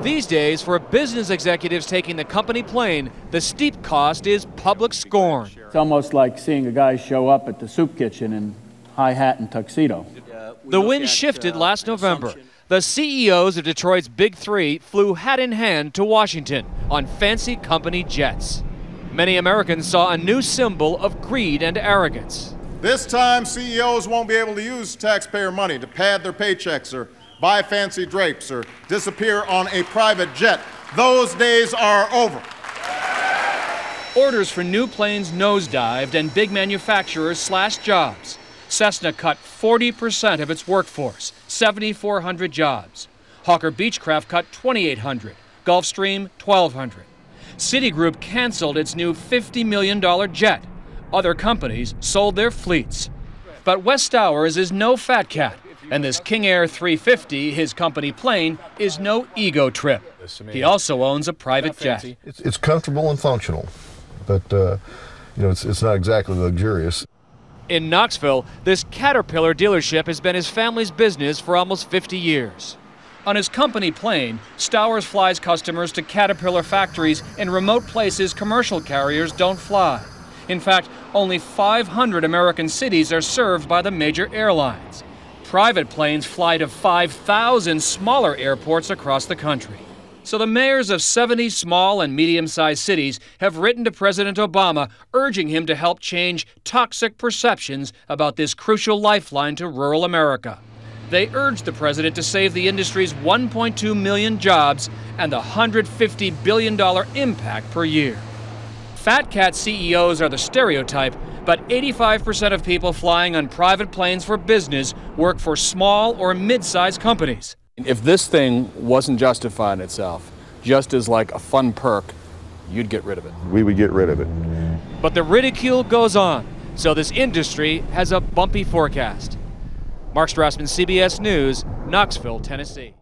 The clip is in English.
These days, for business executives taking the company plane, the steep cost is public scorn. It's almost like seeing a guy show up at the soup kitchen in high hat and tuxedo. The wind shifted last November. The CEOs of Detroit's Big Three flew hat in hand to Washington on fancy company jets. Many Americans saw a new symbol of greed and arrogance. This time, CEOs won't be able to use taxpayer money to pad their paychecks or buy fancy drapes or disappear on a private jet. Those days are over. Orders for new planes nosedived and big manufacturers slashed jobs. Cessna cut 40% of its workforce, 7,400 jobs. Hawker Beechcraft cut 2,800, Gulfstream 1,200. Citigroup canceled its new $50 million jet. Other companies sold their fleets. But Wes Stowers is no fat cat, and this King Air 350, his company plane, is no ego trip. He also owns a private jet. It's comfortable and functional, but it's not exactly luxurious. In Knoxville, this Caterpillar dealership has been his family's business for almost 50 years. On his company plane, Stowers flies customers to Caterpillar factories in remote places commercial carriers don't fly. In fact, only 500 American cities are served by the major airlines. Private planes fly to 5,000 smaller airports across the country. So the mayors of 70 small and medium-sized cities have written to President Obama urging him to help change toxic perceptions about this crucial lifeline to rural America. They urged the president to save the industry's 1.2 million jobs and the $150 billion impact per year. Fat cat CEOs are the stereotype, but 85% of people flying on private planes for business work for small or mid-sized companies. If this thing wasn't justified in itself, just as like a fun perk, you'd get rid of it. We would get rid of it. But the ridicule goes on, so this industry has a bumpy forecast. Mark Strassmann, CBS News, Knoxville, Tennessee.